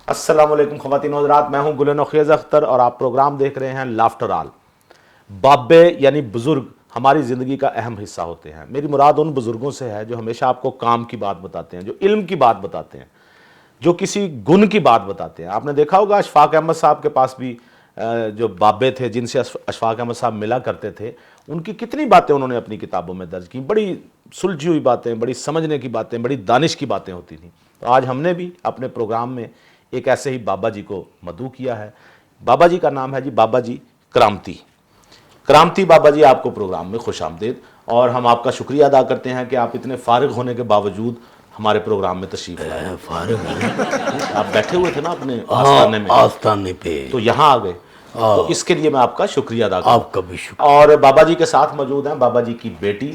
अस्सलाम वालेकुम ख़वातीन और हज़रात, मैं हूं गुलन ख़ैज़ अख्तर और आप प्रोग्राम देख रहे हैं लाफ्टर ऑल। बाबे यानी बुज़ुर्ग हमारी ज़िंदगी का अहम हिस्सा होते हैं। मेरी मुराद उन बुज़ुर्गों से है जो हमेशा आपको काम की बात बताते हैं, जो इल्म की बात बताते हैं, जो किसी गुण की बात बताते हैं। आपने देखा होगा अशफाक अहमद साहब के पास भी जो बाबे थे जिनसे अशफाक अहमद साहब मिला करते थे, उनकी कितनी बातें उन्होंने अपनी किताबों में दर्ज की। बड़ी सुलझी हुई बातें, बड़ी समझने की बातें, बड़ी दानिश की बातें होती थी। तो आज हमने भी अपने प्रोग्राम में एक ऐसे ही बाबा जी को मदऊ किया है। बाबा जी का नाम है जी बाबा जी करामती। करामती बाबा जी, आपको प्रोग्राम में खुश आमदीद। और हम आपका शुक्रिया अदा करते हैं कि आप इतने फारिग होने के बावजूद हमारे प्रोग्राम में तशरीफ लाए। फारिग आप बैठे हुए थे ना अपने आस्थाने में, आस्थाने पे, तो यहाँ आ गए, तो इसके लिए मैं आपका शुक्रिया अदा करता हूं। आपका भी शुक्रिया। और बाबा जी के साथ मौजूद हैं बाबा जी की बेटी,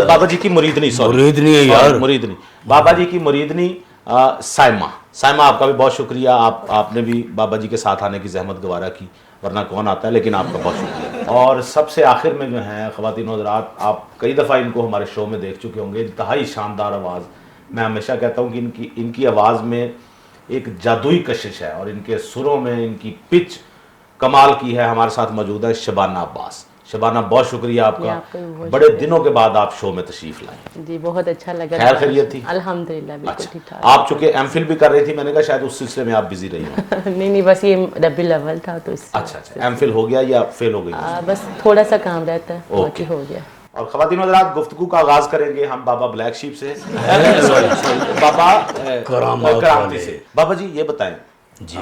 बाबा जी की मुरीदनी, सॉरी मुरीदनी है यार, मुरीदनी, बाबा जी की मुरीदनी साइमा। साइमा, आपका भी बहुत शुक्रिया। आपने भी बाबा जी के साथ आने की जहमत गवारा की, वरना कौन आता है, लेकिन आपका बहुत शुक्रिया। और सबसे आखिर में जो है ख़वातीन और हज़रात, आप कई दफ़ा इनको हमारे शो में देख चुके होंगे। इंतहाई शानदार आवाज़। मैं हमेशा कहता हूँ कि इनकी आवाज़ में एक जादुई कशिश है और इनके सुरों में इनकी पिच कमाल की है। हमारे साथ मौजूद है शबाना अब्बास। शबाना, बहुत शुक्रिया आपका, बड़े दिनों के बाद आप शो में तशरीफ लाए जी। बहुत अच्छा लगा। खैर खैरियत थी? अल्हम्दुलिल्लाह, बिल्कुल ठीक अच्छा, ठाक। आप चूंकि एमफिल भी कर रही थी, मैंने कहा शायद उस सिलसिले में आप बिजी रही हो। नहीं, बस ये रबी अव्वल था तो इससे अच्छा, एमफिल हो गया या फेल हो गई? बस थोड़ा सा काम रहता है, ओके, हो गया। और ख़वातीन और हज़रात, गुफ्तगू का आगाज करेंगे हम बाबा ब्लैक शीप से, सॉरी बाबा करामती से। बाबा जी ये बताएं जी,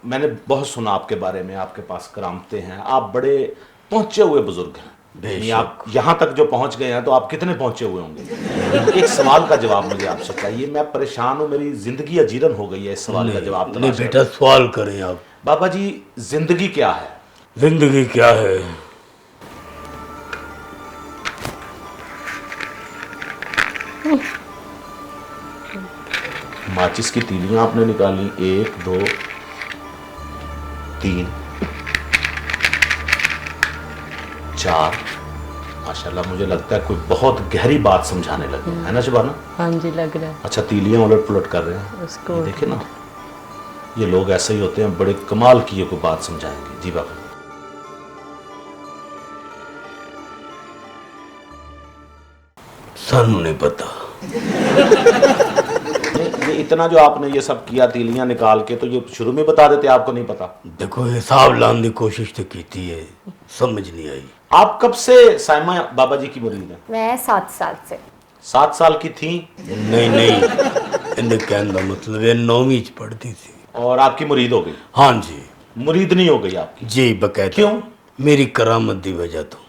मैंने बहुत सुना आपके बारे में, आपके पास करामते हैं, आप बड़े पहुंचे हुए बुजुर्ग हैं। आप यहाँ तक जो पहुंच गए हैं, तो आप कितने पहुंचे हुए होंगे? एक सवाल का जवाब मुझे आपसे चाहिए। मैं परेशान हूँ, मेरी जिंदगी अजीरन हो गई है इस सवाल का जवाब। नहीं बेटा, सवाल करें आप। बाबा जी, जिंदगी क्या है? जिंदगी क्या है? माचिस की तीलियां आपने निकाली, 1 2 3 4। माशाल्लाह, मुझे लगता है कोई बहुत गहरी बात समझाने लगे, है ना शबाना? हाँ जी, लग रहा है। अच्छा, तीलियां उलट पुलट कर रहे हैं उसको, ये देखे ना, ये लोग ऐसे ही होते हैं, बड़े कमाल की ये कोई बात समझाएंगे। जी बाबा। सानू नहीं पता। ये इतना जो आपने ये सब किया तीलियां निकाल के, तो ये शुरू में बता देते, आपको नहीं पता? देखो, हिसाब लाने की कोशिश तो की है, समझ नहीं आई। आप कब से साइमा बाबा जी की मुरीद हैं? मैं 7 साल से। 7 साल की थी? नहीं, इन्हें कहने का मतलब है 9वीं च पढ़ती थी और आपकी मुरीद हो गई? हाँ जी, मुरीद नहीं हो गई आपकी? जी बकायदा। क्यों? मेरी करामत की वजह तो।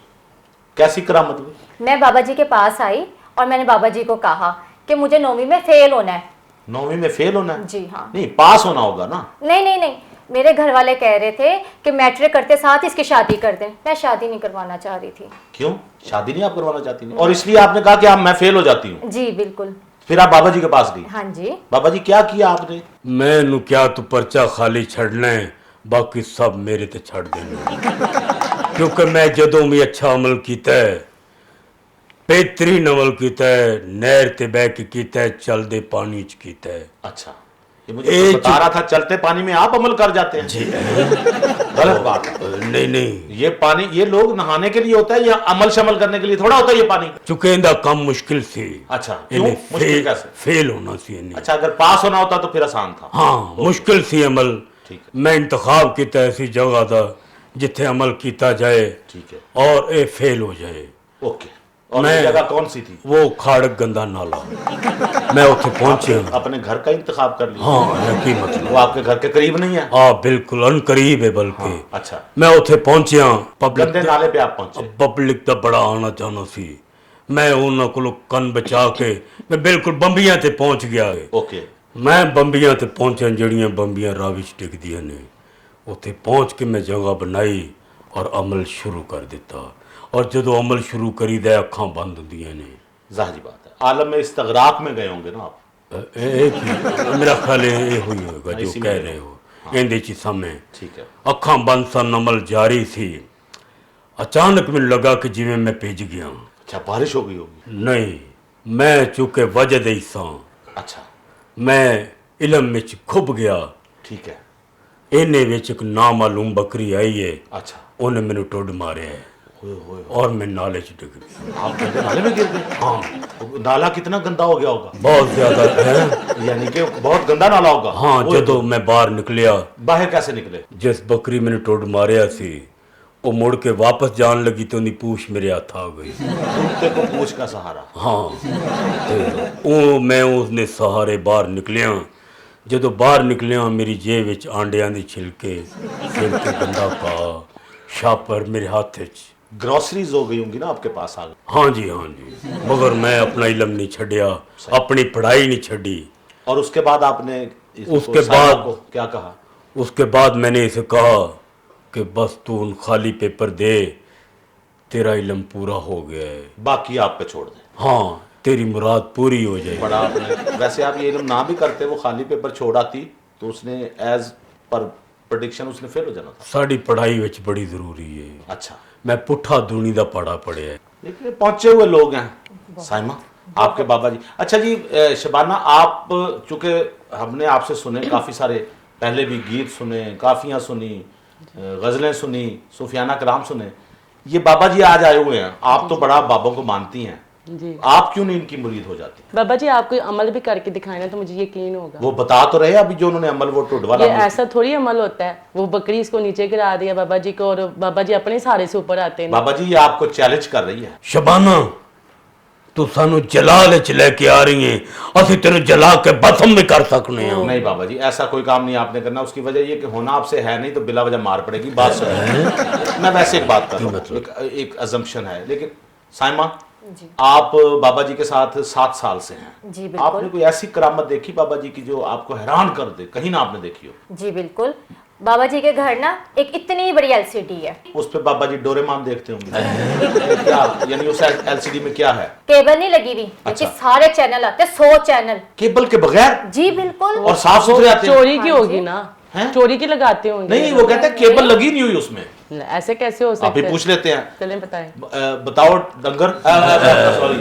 कैसी करामत हुई? मैं बाबा जी के पास आई और मैंने बाबा जी को कहा कि मुझे 9वीं में फेल होना है। 9वीं में फेल होना है? जी हाँ। नहीं, पास होना होगा ना? नहीं, मेरे घर वाले कह रहे थे कि मैट्रिक करते साथ इसकी शादी कर दें। मैं शादी नहीं करवाना चाह रही थी। क्यों शादी नहीं आप करवाना चाहती थी? और इसलिए आपने कहा कि आप मैं फेल हो जाती हूँ? जी बिल्कुल। फिर आप बाबा जी के पास गई? हाँ जी। बाबा जी क्या किया आपने? मैं क्या तो पर्चा खाली छड़ना है, बाकी सब मेरे ते छड़ देना। क्योंकि मैं जदों भी अच्छा अमल किया है, बेहतरीन अमल किया है, नहर ते बह के किया है, चलते पानी च किया है। अच्छा, ये मुझे तो बता रहा था चलते पानी में आप अमल कर जाते हैं। जी गलत बात है। नहीं, ये पानी ये लोग नहाने के लिए होता है या अमल शमल करने के लिए थोड़ा होता है ये पानी? चुके इंदा कम मुश्किल थी। अच्छा, क्यों मुश्किल कैसे? फेल होना सी इन्हें। अच्छा, अगर पास होना होता तो फिर आसान था? हाँ, मुश्किल सी अमल। ठीक है। मैं इंतखाब किया ऐसी जगह का जिथे अमल किया जाए, ठीक है, और ये फेल हो जाए। ओके। और मैं जगह कौन सी थी? वो खाड़क गंदा नाला। मैं उठे पहुंचे। अपने घर का इंतखाब कर लिया? हाँ, की मतलब वो आपके घर के करीब नहीं है? हाँ, बिल्कुल अनकरीब है बल्कि। हाँ, अच्छा। मैं उठे पहुंचिया, गंदे नाले पे आप पहुंचे? पब्लिक का बड़ा आना जाना सी। मैं उन्होंने को कन बचा के मैं बिल्कुल बंबियां ते पहुंच गया। ओके। मैं बंबियां ते पहुंचा, जड़ियां बंबियां राविश टिकदियां ने। उत्थे पहुंच के मैं जगह बनाई और अमल शुरू कर दिता। और जो अमल शुरू करी दे, अखां बंद होंदियां ने। जाहिर बात है, आलम में इस्तगराक में गए होंगे ना आप? मेरा ख्याल ये हुई होगा जो कह रहे हो। इंदे च समय ठीक है। अखां बंद सन, अमल जारी थी। अचानक मैंने लगा कि जिवें मैं भिज गया। अच्छा, बारिश हो गई होगी? नहीं, मैं चूंकि वजह दे सा। अच्छा। मैं इलम में खुब गया। ठीक है। इन्हें विच एक नामालूम बकरी आई है, अच्छा। उन्हें मैंने टुड मारे है और मैं नाले च डिग गया। आप कहते नाले में गिर गए? हाँ। नाला कितना गंदा हो गया होगा? बहुत ज्यादा है, यानी कि बहुत गंदा नाला होगा। हाँ। जदों मैं बाहर निकलिया, बाहर कैसे निकले? जिस बकरी मैंने टुड मारिया सी वो मुड़ के वापस जान लगी तो उनकी पूछ मेरे हाथ आ गई। कुत्ते को पूछ का सहारा। हाँ। ते मैं उसने सहारे बाहर निकलिया। जदों बाहर निकलिया मेरी जेब विच आंडियां दी छिलके, सिर ते गंदा पा, छापर मेरे हाथ च। ग्रोसरीज हो गई होंगी ना आपके पास आ गई? हाँ जी, हाँ जी। मगर मैं अपना इलम नहीं छड़िया, अपनी पढ़ाई नहीं छड़ी। और उसके बाद आपने उसके बाद को क्या कहा? उसके बाद मैंने इसे कहा कि बस तू उन खाली पेपर दे, तेरा इलम पूरा हो गया है, बाकी आप पे छोड़ दें। हाँ तेरी मुराद पूरी हो जाएगी। बड़ा आपने, वैसे आप ये इल्म ना भी करते, वो खाली पेपर छोड़ आती तो उसने एज पर प्रेडिक्शन उसने फेल हो जाना था। साड़ी पढ़ाई विच बड़ी जरूरी है। अच्छा। मैं पुठा दूनी दा पढ़ा पढ़िया है। लेकिन पहुंचे हुए लोग हैं साइमा, आपके बाबा जी। अच्छा जी, शबाना, आप चूंकि हमने आपसे सुने काफ़ी सारे, पहले भी गीत सुने, काफियाँ सुनी, गज़लें सुनी, सूफियाना कलाम सुने, ये बाबा जी आज आए हुए हैं, आप तो बड़ा बाबों को मानती हैं जी। आप क्यों नहीं इनकी मुरीद हो जाती? बाबा जी आप कोई अमल भी करके दिखाए ना तो मुझे यकीन होगा। वो बता तो रहे अभी जो उन्होंने अमल, वो टुड वाला ये ऐसा थोड़ी अमल होता है, वो बकरी इसको नीचे गिरा दिया बाबा जी को और बाबा जी अपने सहारे से ऊपर आते हैं। बाबा जी ये आपको चैलेंज कर रही है। शबाना तू सानू जलाल च लेके आ रही है, असि तेरे जला के भस्म भी कर सकने हैं। नहीं बाबा जी, ऐसा कोई काम नहीं आपने करना। उसकी वजह ये कि होना आपसे है नहीं तो बिला वजह मार पड़ेगी। बात सुन, मैं वैसे एक बात कर रहा हूँ, एक अजम्पशन है। लेकिन साइमा, आप बाबा जी के साथ 7 साल से हैं जी बिल्कुल। आपने कोई ऐसी करामत देखी बाबा जी की जो आपको हैरान कर दे, कहीं ना आपने देखी हो? जी बिल्कुल। बाबा जी के घर ना एक इतनी बड़ी एलसीडी है, उस पे बाबा जी डोरेमोन देखते होंगे। क्या यानी उस एलसीडी में क्या है? केबल नहीं लगी हुई, अच्छा। सारे चैनल आते हैं, 100 चैनल। केबल के बगैर? जी बिल्कुल। और साफ सुथरे आते हैं? चोरी की हाँ होगी जी। ना, हैं? चोरी की लगाते होंगे। नहीं, वो कहते हैं केबल लगी नहीं हुई उसमें। ऐसे कैसे हो सकता आप ही पूछ लेते हैं। चलें बताएं। बताओ डंगर, सॉरी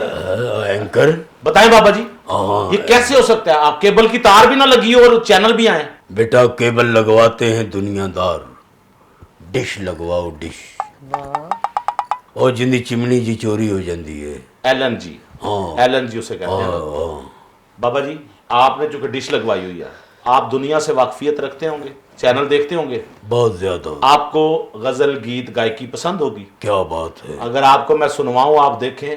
एंकर बताएं बाबा जी, हाँ। ये कैसे हो सकता है? आप केबल की तार भी ना लगी हो और चैनल भी आए। बेटा केबल लगवाते हैं दुनियादार, डिश लगवाओ डिश। और जिंदी चिमनी जी चोरी हो जाती है। LNG। हाँ। LNG उसे कहते हैं। हाँ। बाबा जी आपने चूंकि डिश लगवाई हुई है, आप दुनिया से वाकफियत रखते होंगे, चैनल देखते होंगे, बहुत ज्यादा। आपको गजल गीत गायकी पसंद होगी। क्या बात है। अगर आपको मैं सुनवाऊं, आप देखें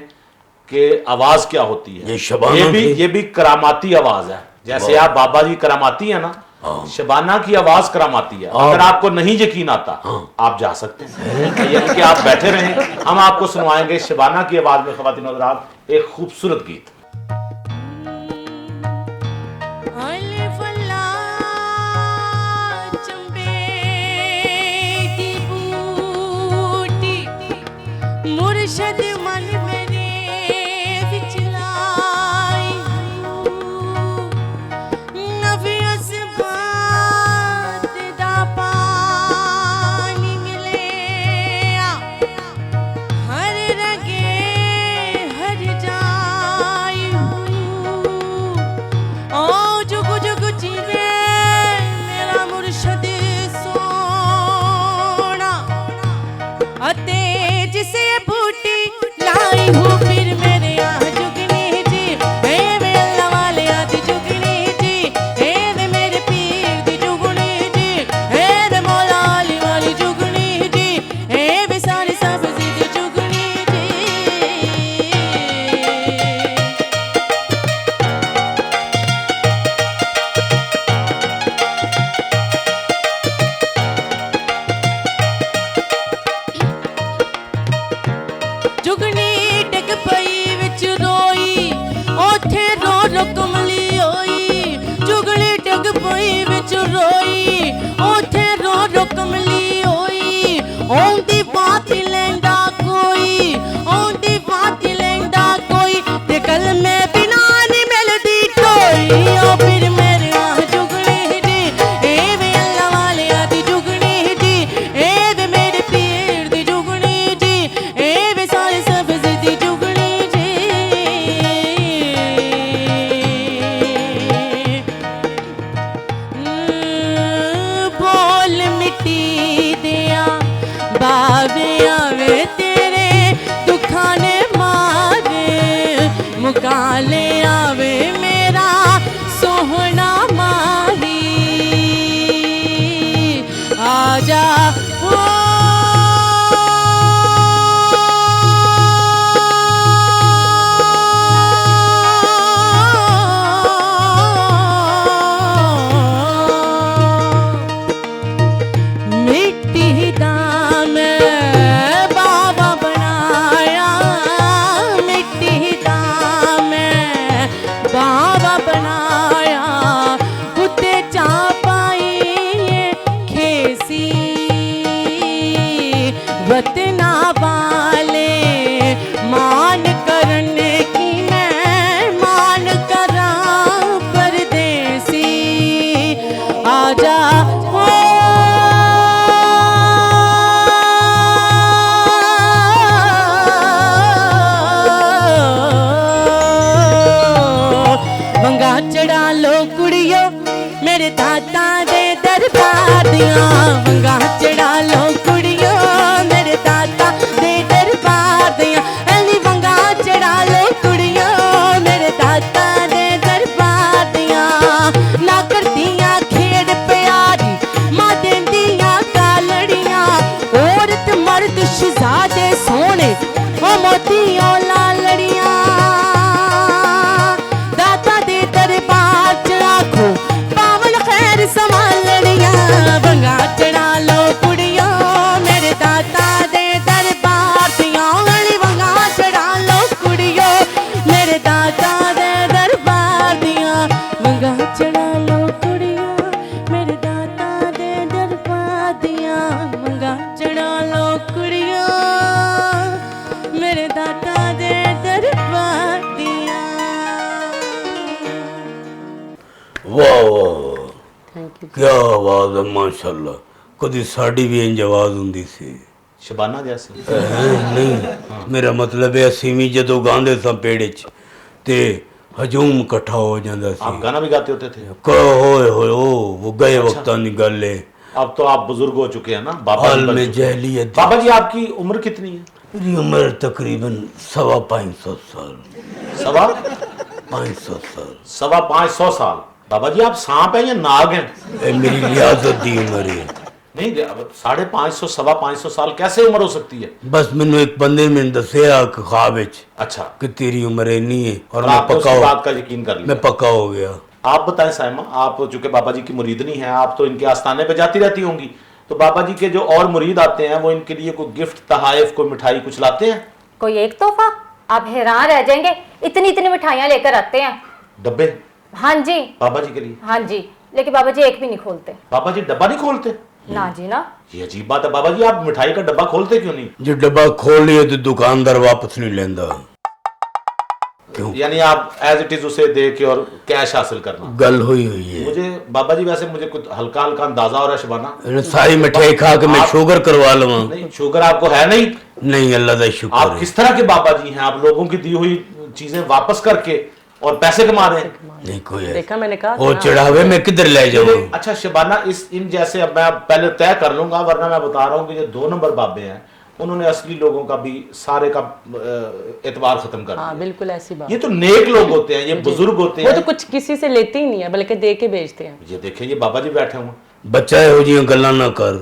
कि आवाज क्या होती है। ये शबाना ये भी करामाती आवाज है। जैसे आप बाबा जी करामाती है ना, शबाना की आवाज करामाती है। अगर आपको नहीं यकीन आता, आप जा सकते हैं, यानी कि आप बैठे रहें, हम आपको सुनवाएंगे शबाना की आवाज में, ख्वातीन और हज़रात, एक खूबसूरत गीत। मुर्शद मन मेरे विचलाई नबी असबात दा पानी मिले हर रगे हर जाई ओ जुग जुग जीवे मेरा मुर्शद सोना अते जिसे लाई हूँ फिर मेरे यहाँ जुगनी जी, हे वे अल्लाह वाले आदि जुगनी जी, हे वे मेरे पीर दी जुगनी जी, हे वे मौला अली वाली जुगनी जी, हे वे सारे सब्जी दी जुगनी जी। जुगनी टिक पई विच रोई ओथे रो रो कमली होई जुगनी टिक पई विच रोई ओथे रो रो कमली होई ओंदी बात लेंदा कोई ओंदी बात लेंदा कोई ते कल में बिना नहीं मिलदी टोई ओ फिर मेरे आ जुगनी जी ए वे अल्लाह वाले आदि जुगनी जी ए वे मेरे पीर दी जुगनी जी ए वे सारे सब्जी दी जुगनी जी दिया वे तेरे दुखा ने मारे मुका ले आवे मेरा सोहना माही आजा मिट्टी दा मैं बाबा बनाया मिट्टी दा मैं बाबा बनाया उत्ते चा पाई खेसी वतना वाले मान करने की मैं मान करा परदेसी आजा वंगा चढ़ा लो कुड़ियो मेरे दादा दे दरबार दियां वंगा चढ़ा लो कुड़ियो मेरे दादा दे दरबार दियां अली वंगा चढ़ा लो कुड़ियो मेरे दादा दे दरबार दियां ना करदियां खेड़ प्यारी मां देंदियां कालड़ियां औरत मर्द शहजादे सोने ओ मोतियों लालड़ियां दाता दे दरबार च आखो पावन खैर संभालड़ियां वंगा चढ़ा लो कुड़ियों मेरे दाता दे दरबार दियां अली वंगा चढ़ा लो कुड़ियों मेरे दाता दे दरबार दियां वंगा चढ़ा लो कुड़ियों मेरे दाता दे दरबार दियां वंगा चढ़ा लो कुड़ियों मेरे दाता दे दरबार दियां वाह वाह थैंक यू क्या आवाज है माशाल्लाह कदी साड़ी भी इंज आवाज हुंदी सी शबाना जैसी नहीं मेरा मतलब है ਅਸੀਂ ਵੀ ਜਦੋਂ ਗਾਉਂਦੇ ਸਾਂ ਪੇੜੇ 'ਚ ਤੇ ਹਜੂਮ ਇਕੱਠਾ ਹੋ ਜਾਂਦਾ ਸੀ आप गाना भी गाते होते थे ਹੋਏ ਹੋਏ ਉਹ ਗਏ ਵਕਤਾਂ ਦੀ ਗੱਲ ਹੈ अब तो आप बुजुर्ग हो चुके हैं ना बाबा हाल जी बन में चुके हैं। जहलियत बाबा जी आपकी उम्र कितनी है मेरी उम्र तकरीबन 550 साल सवा 500 साल 550 साल बाबा जी आप सांप हैं या नाग हैं ये मेरी लियाजत दी उम्र है नहीं 550 550 साल कैसे उम्र हो सकती है बस मैनू एक बंदे ने दसिया ख्वाब विच अच्छा कि तेरी उम्र इन्नी है और और मैं आपने पक्का उस हो बात का यकीन कर लिया मैं पक्का हो गया आप बताएं साइमा आप चूंकि बाबा जी की मुरीदनी हैं आप तो इनके आस्थाने पे जाती रहती होंगी तो बाबा जी के जो और मुरीद आते हैं वो इनके लिए कोई गिफ्ट तहाइफ कोई मिठाई कुछ लाते हैं कोई एक तोहफा आप हैरान रह जाएंगे इतनी इतनी मिठाइयाँ लेकर आते हैं डब्बे हाँ जी बाबा जी के लिए हाँ जी लेकिन बाबा जी एक भी नहीं खोलते बाबा जी डब्बा नहीं खोलते ना जी ना ये अजीब बात है बाबा जी आप मिठाई का डब्बा खोलते क्यों नहीं जो डब्बा खोल लिए तो दुकानदार वापस नहीं लेंदा क्यों यानी आप एज इट इज उसे दे के और कैश हासिल करना गल हुई हुई है मुझे बाबा जी वैसे मुझे कुछ हल्का हल्का अंदाजा हो रहा है शबाना इन्हें सारी मिठाई खा के मैं आप- शुगर करवा लवा नहीं शुगर आपको है नहीं नहीं अल्लाह का शुक्र आप है किस तरह के बाबा जी हैं आप लोगों की दी हुई चीजें वापस करके और पैसे कमा रहे हैं नहीं कोई है देखा मैंने कहा वो था ना। चढ़ावे में किधर ले जाऊं अच्छा शबाना इस इन जैसे अब मैं पहले तय कर लूंगा वरना मैं बता रहा हूँ कि जो 2 नंबर बाबे हैं उन्होंने असली लोगों का भी सारे का एतबार खत्म कर हाँ दिया बिल्कुल ऐसी बात ये तो नेक लोग होते हैं ये बुजुर्ग होते वो तो हैं कुछ किसी से लेते ही नहीं है बल्कि दे के बेचते हैं ये देखें ये बाबा जी बैठे हुए हैं। बच्चा ਇਹੋ ਜਿਹੀਆਂ ਗੱਲਾਂ ਨਾ ਕਰ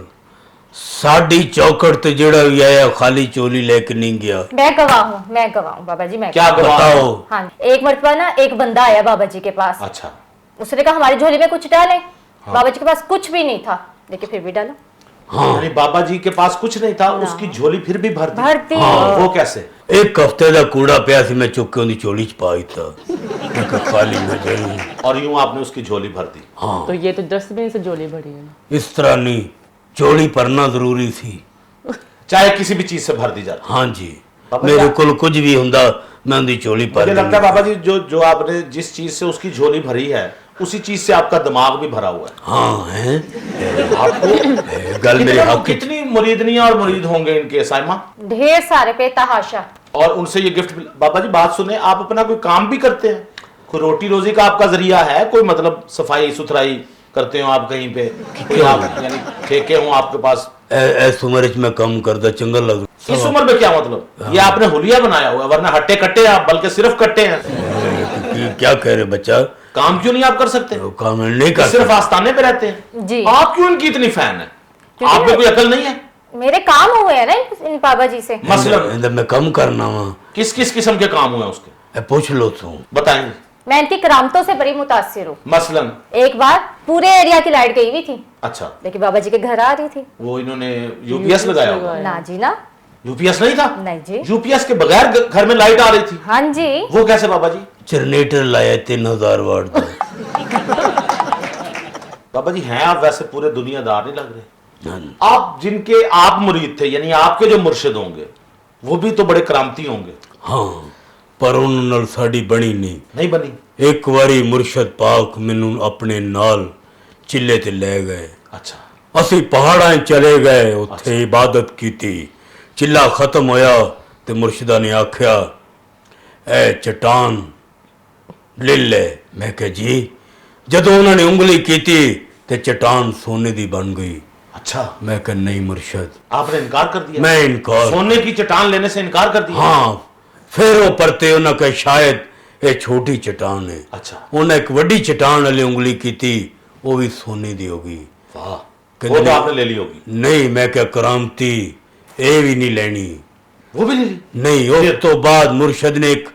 ਸਾਡੀ ਚੌਕੜ ਤੇ ਜਿਹੜਾ ਵੀ ਆਇਆ ਖਾਲੀ ਚੋਲੀ ਲੈ ਕੇ नहीं गया मैं गवाह हूँ बाबा जी मैं क्या गवाह बताओ हाँ एक मरतबा ना एक बंदा आया बाबा जी के पास अच्छा उसने कहा हमारी झोली में कुछ डालें बाबा जी के पास कुछ भी नहीं था लेकिन फिर भी डालो हाँ यानी बाबा जी के पास कुछ नहीं था उसकी झोली फिर भी भर दी भरती वो कैसे एक हफ्ते ਦਾ ਕੂੜਾ ਪਿਆ ਸੀ ਮੈਂ ਚੁੱਕ ਕੇ ਉਹਦੀ ਚੋਲੀ ਚ ਪਾ ਦਿੱਤਾ ਮੈਂ ਕਿਹਾ ਖਾਲੀ ਨਾ ਜਾਈ और यूं आपने उसकी झोली भर दी हाँ तो ये तो डस्टबिन से झोली भरी है ना। इस तरह नहीं चोली भरना जरूरी थी चाहे किसी भी चीज से भर दी जाती हाँ जी बाबा मेरे जी, को कुछ भी हुंदा मैं उनकी चोली भर मुझे लगता है देनी। बाबा जी जो जो आपने जिस चीज से उसकी झोली भरी है उसी चीज से आपका दिमाग भी भरा हुआ है हाँ है आपको गल मेरे हक की कितनी मुरीदनियां और मुरीद होंगे इनके साइमा ढेर सारे बेतहाशा और उनसे ये गिफ्ट बाबा जी बात सुने आप अपना कोई काम भी करते हैं कोई रोटी रोजी का आपका जरिया है कोई मतलब सफाई सुथराई करते हो आप कहीं पे, कोई आप यानी ठेके हो आपके पास? ऐस उम्र च मैं काम करदा चंगा लग। इस उम्र में क्या मतलब? ये आपने हुलिया बनाया हुआ है, वरना हट्टे कट्टे आप, बल्कि सिर्फ कट्टे हैं। क्या कह रहे बच्चा? काम क्यों नहीं आप कर सकते? काम नहीं कर सिर्फ आस्थाने पे रहते हैं जी। आप क्यों इनकी इतनी फैन है? क्योंकि आप में कोई अकल नहीं है? मेरे काम हुए हैं ना इन पापा जी से। मसलन मैं कम करना वा। किस किस किस्म के काम हुए उसके? पूछ लो तू। बताएंगे। मैं इनकी करामतों से बड़ी मुतासिर हूँ। मसलन एक बार पूरे एरिया की लाइट गई हुई थी, अच्छा, लेकिन बाबा जी के घर आ रही थी। वो इन्होंने यूपीएस लगाया होगा? ना जी ना। यूपीएस नहीं था? नहीं जी। यूपीएस के बगैर घर में लाइट आ रही थी? हाँ जी। वो कैसे बाबा जी? जनरेटर लाया 3000 वाट का। बाबा जी हैं आप वैसे पूरे दुनियादार नहीं लग रहे। हाँ। आप जिनके आप मुरीद थे, यानी आपके जो मुर्शिद होंगे वो भी तो बड़े करामती होंगे। हाँ, पर उन्होंने नाल साड़ी बनी नहीं बनी। एक बारी मुर्शद पाक मैनू अपने नाल चिल्ले ते ले गए। अच्छा। ਅਸੀਂ ਪਹਾੜਾਂ 'ਚ ਚਲੇ ਗਏ, ਉੱਥੇ ਇਬਾਦਤ ਕੀਤੀ। चिल्ला खत्म होया ते मुर्शिदा ने आख्या ए चट्टान ले ले। मैं कहा जी। जदों उन्होंने उंगली की ते चट्टान सोने दी बन गई। अच्छा। मैं कहा नहीं मुर्शद। आपने इनकार कर दिया? मैं इनकार, सोने की चट्टान लेने से इनकार कर दिया? हाँ। फिर वो परते उन्हें कहा शायद ये छोटी चट्टान है। अच्छा। उन्हें एक वड्डी चट्टान वाली उंगली की, वो भी सोने दी होगी। वाह, वो तो आपने ले ली होगी। नहीं, मैं क्या करामती ये भी नहीं लेनी। वो भी ले ली? नहीं। उस तो बाद मुर्शद ने एक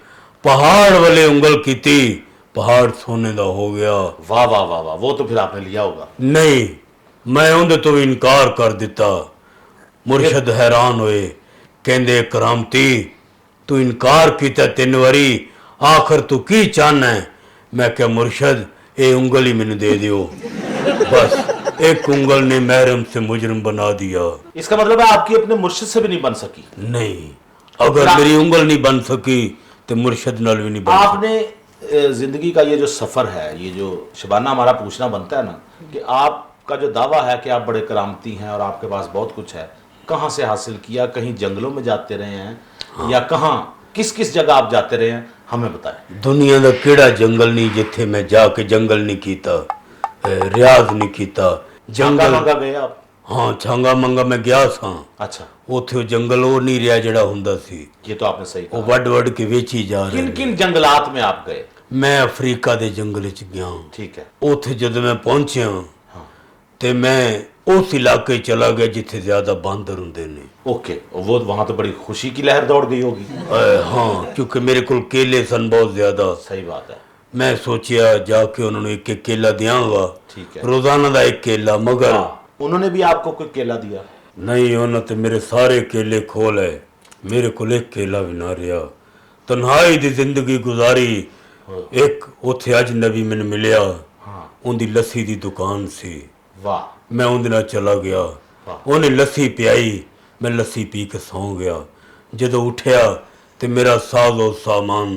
पहाड़ वाले उंगल की थी, पहाड़ सोने का हो गया। वाह वाह वाह वाह, वो तो फिर आपने लिया होगा। नहीं, मैं उन्हें तो इनकार कर दिता। मुर्शद हैरान होए, कहंदे करामती तू इनकार किया 3 बारी, आखिर तू की चाहना है? मैं क्या मुर्शद ये उंगल ही मैंने दे दियो। बस एक उंगल ने महरम से मुजरिम बना दिया। इसका मतलब है आपकी अपने मुर्शिद से भी नहीं बन सकी? नहीं, अगर मेरी उंगल नहीं बन सकी तो मुर्शिद नाल भी नहीं बन सकी। आपने जिंदगी का ये जो सफर है, ये जो शबाना हमारा पूछना बनता है ना कि आपका जो दावा है कि आप बड़े करामती हैं और आपके पास बहुत कुछ है, कहाँ से हासिल किया? कहीं जंगलों में जाते रहे हैं? हाँ। या कहाँ किस किस जगह आप जाते रहे हैं, हमें बताएं। दुनिया का केड़ा जंगल नहीं जिथे मैं जाके जंगल नहीं कीता, रियाज नहीं कीता। जंगल मंगा गए आप? हाँ, छांगा मंगा मैं गया सा। अच्छा। उथे जंगल वो नहीं रहा जड़ा हुंदा सी। ये तो आपने सही वो कहा। वड वड के वेची जा रहे। किन किन जंगलात में आप गए? मैं अफ्रीका दे जंगल च गया। ठीक है। उथे जब मैं पहुंचा हाँ। ते मैं उस इलाके चला गया जिथे ज्यादा बांदर हुंदे ने। ओके, वो वहां तो बड़ी खुशी की लहर दौड़ गई होगी। हाँ, क्योंकि मेरे को केले सन बहुत ज्यादा। सही बात है। मैं सोचिया जाके उन्होंने एक एक केला दियांगा। ठीक है। रोजाना का एक केला। मगर हाँ, उन्होंने भी आपको कोई केला दिया? नहीं, उन्होंने तो मेरे सारे केले खोल है, मेरे को एक केला भी ना रहा। तन्हाई दी जिंदगी गुजारी। एक उथे अजनबी मैंने मिलिया। हाँ। उनकी लस्सी दी दुकान सी। वाह। मैं उनके नाल चला गया। उन्हें लस्सी पियाई, मैं लस्सी पी के सौ गया। जदों उठया तो मेरा साजो सामान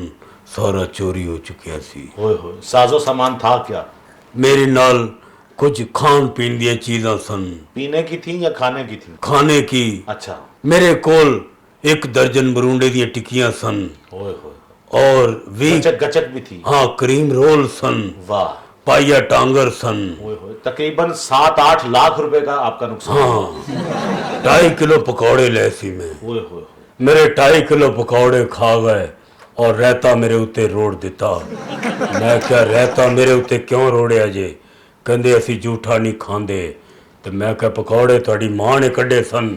सारा चोरी हो चुकिया सी। होए होए, साजो सामान था क्या? मेरे नाल कुछ खान पीन दी चीज़ां सन। पीने की थी या खाने की थी? खाने की। अच्छा। मेरे कोल 1 दर्जन बरूंडे दी टिक्कियां सन। होए होए। और गचक गचक भी थी? हाँ, क्रीम रोल सन। वाह। पाइया टांगर सन। होए होए, तकरीबन 7-8 लाख रुपए का आपका नुकसान। हाँ, 2.5 किलो पकौड़े ले सी मैं। होए होए। मेरे 2.5 किलो पकौड़े खा गए और रहता मेरे उत्ते रोड़ दिता। मैं क्या रहता मेरे उत्ते क्यों रोड़िया जे? कहंदे असी झूठा नहीं खांदे। तो मैं क्या पकौड़े तुहाडी मां ने कड्डे सन।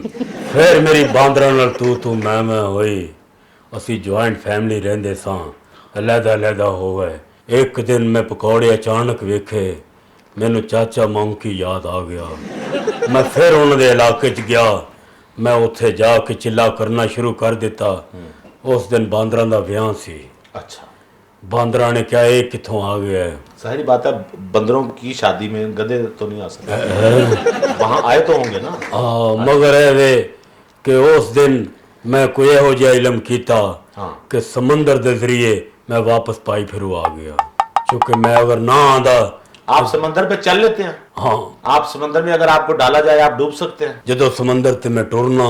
फिर मेरी बांदरां नाल तू मैं होई। असी ज्वाइंट फैमिली रहंदे सां, अलहदा हो गए। एक दिन मैं पकौड़े अचानक वेखे, मैनू चाचा माऊ की याद आ गया। मैं फिर उन्होंने इलाके च गया। मैं उत्थे जाके चिल्ला करना शुरू कर दिता। उस दिन बांदरां दा ब्याह सी। अच्छा। बांदरां ने क्या ये कित्थों आ गया है? सारी बात है, बंदरों की शादी में गधे तो नहीं आ सकते। वहां आए तो होंगे ना? मगर है वे कि उस दिन मैं कोई एहो जिहा इलम कीता कि समंदर दे जरिए मैं वापस पाई फिरू आ गया। क्योंकि मैं अगर ना आंदा। आप समंदर पे चल लेते हैं? हाँ। आप समंदर में अगर आपको डाला जाए आप डूब सकते हैं? जदों समंदर ते मैं टुरना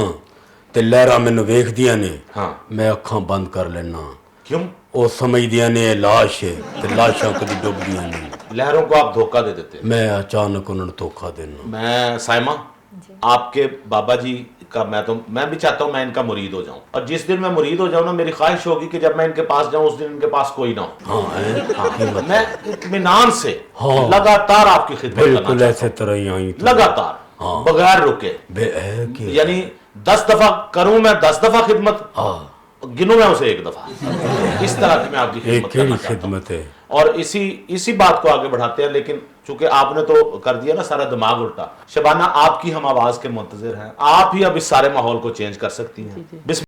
ते लहरां मैनू वेखदियां ने, हाँ। मैं अखां बंद कर लेना। क्यों? वो समझदियां ने लाश है ते लाशां कदी डुबदियां नहीं। लहरों को आप धोखा दे देते हैं। मैं अचानक उन्होंने धोखा देना। मैं साइमा आपके बाबा जी का मैं भी चाहता हूँ मैं इनका मुरीद हो जाऊं, और जिस दिन मैं मुरीद हो जाऊं ना, मेरी ख्वाहिश होगी कि जब मैं इनके पास जाऊं उस दिन इनके पास कोई ना हो। हाँ, मैं इत्मीनान से हाँ, लगातार आपकी खिदमत बिल्कुल ऐसे तरह ही आई तो। लगातार, हाँ, बगैर रुके, यानी 10 दफा करूं मैं 10 दफा खिदमत, गिनूं मैं उसे 1 दफा। इस तरह की मैं आपकी खिदमत है। और इसी बात को आगे बढ़ाते हैं, लेकिन चूंकि आपने तो कर दिया ना सारा दिमाग उल्टा। शबाना, आपकी हम आवाज के मुंतजिर हैं, आप ही अब इस सारे माहौल को चेंज कर सकती हैं।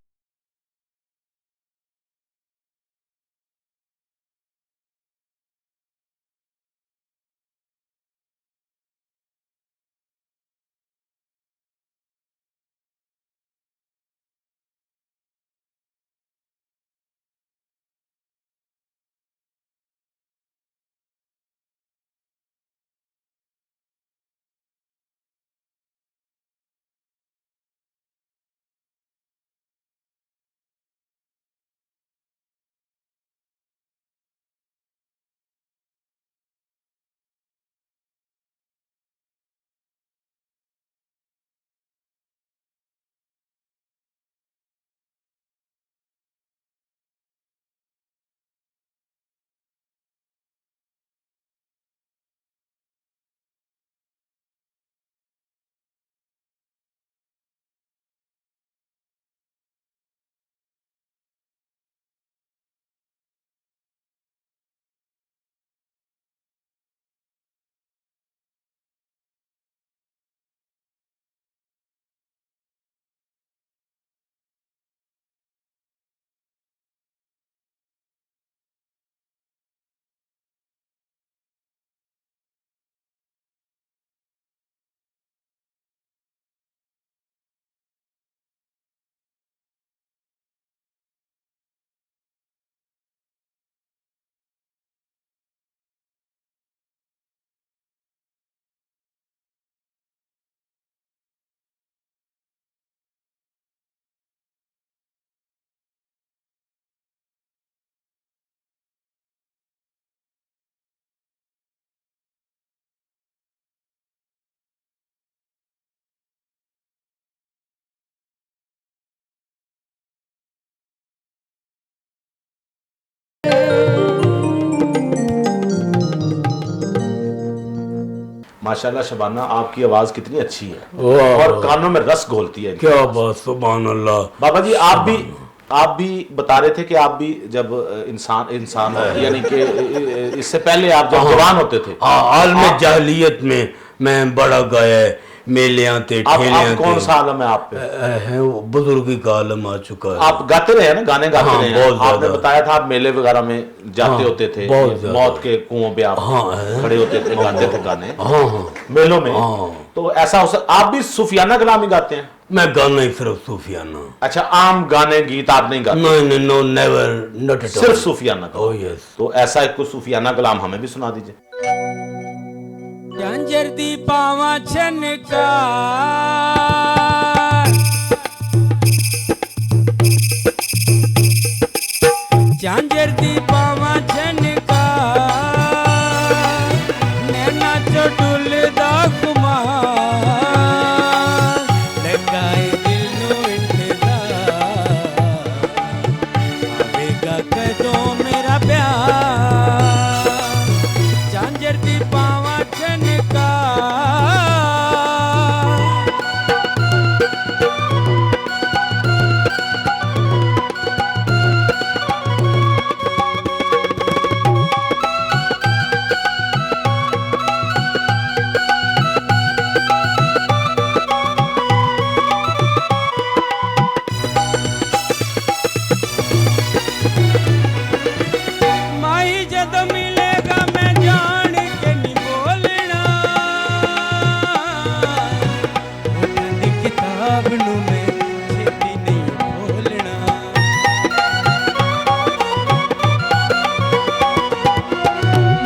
माशाल्लाह शबाना, आपकी आवाज कितनी अच्छी है और कानों में रस घोलती है। क्या बात, सुभान अल्लाह। बाबा जी, आप भी बता रहे थे कि आप भी जब इंसान यानी कि इससे पहले आप जब जवान होते थे, आलम जाहलियत में मैं बड़ा गाया है, मेले आते, ठेले आते। कौन सा आलम है आप पे? है वो बुजुर्गी का आलम आ चुका है। आप गाते रहे ना, गाने गाते हाँ, रहे हैं। बहुत आपने बताया था आप मेले वगैरह में जाते होते थे, मौत के कुओं पे आप खड़े होते थे, गाते थे गाने मेलों में। तो ऐसा हो सकता आप भी सूफियाना कलाम ही गाते हैं? मैं गाना ही सिर्फ सूफियाना। अच्छा, आम गाने गीत आप नहीं गाते? नहीं, no never, not at all, सिर्फ सूफियाना। Oh yes. तो ऐसा एक कुछ सूफियाना कलाम हमें भी सुना दीजिए। झांझर दी पावा छनका, झांझर दी पावा छनका, नैना चो डुलदा खुमार, लगाए दिल नू इंतजार, आवेगा कदों मेरा प्यार। झांझर दी पावा छनका, माही जद मिलेगा मैं जान के नहीं बोलना, उन्हां दी किताब नू मैं छेती नहीं बोलना।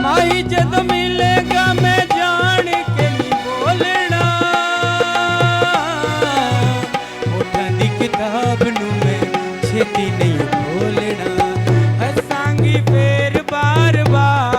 माही जद मिलेगा मैं जान के नहीं बोलना, उन्हां दी किताब नू मैं छेती नहीं बोलना। हंसांगी फेर बार बार,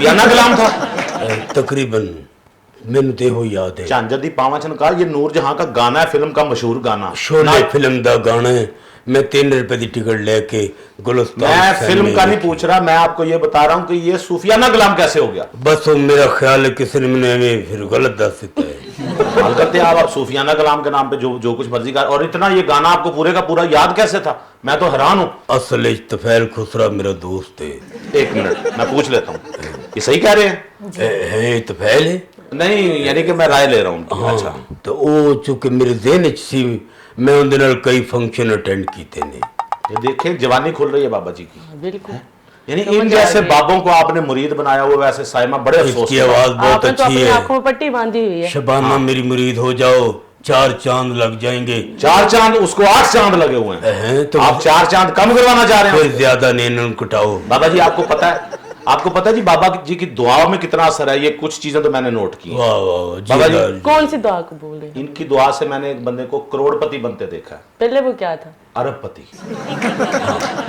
सूफियाना कलाम था। तकरीबन मैंने तो हो याद है। चांजदी पावा छनका ये नूरजहां का गाना है, फिल्म का मशहूर गाना। शोले फिल्म दा गाना है। मैं 3 रुपए की टिकट लेके गुलस्तान मैं फिल्म का नहीं पूछ रहा, मैं आपको ये बता रहा हूँ कि ये सूफियाना कलाम कैसे हो गया। बस वो मेरा ख्याल है किसी ने मैंने फिर गलत दस देता है। हाल करते हैं आप सूफियाना कलाम के नाम पे जो कुछ मर्जी कर, और इतना ये गाना आपको पूरे का पूरा याद कैसे था, मैं तो हैरान हूँ। असल तफैल खुसरा मेरा दोस्त है। 1 मिनट मैं पूछ लेता हूँ, ये सही कह रहे हैं? है तफैल है नहीं, यानी कि मैं राय ले रहा हूँ। हाँ, अच्छा, तो वो चूंकि मेरे ज़हन च सी, मैं उनके नाल कई फंक्शन अटेंड किए ने। ये देखें जवानी खुल रही है बाबा जी की। बिल्कुल। यानी इन जैसे बाबों को आपने मुरीद बनाया हुआ, वैसे साइमा बड़े अफसोस इसकी आवाज बहुत आपने तो अच्छी अपनी है। आंखों में पट्टी बांधी हुई है। शबाना मेरी मुरीद हो जाओ, 4 चांद लग जाएंगे। 4 चांद, उसको 8 चांद लगे हुए हैं। हैं तो आप 4 चांद कम करवाना चाह रहे फिर हैं? ज्यादा नहीं कटाओ। बाबा जी आपको पता है जी बाबा जी की दुआ में कितना असर है? ये कुछ चीजें तो मैंने नोट की हैं। वाह वाह बाबा जी, जी, कौन सी दुआ कबूल है? इनकी दुआ से मैंने एक बंदे को करोड़पति बनते देखा है। पहले वो क्या था? अरबपति।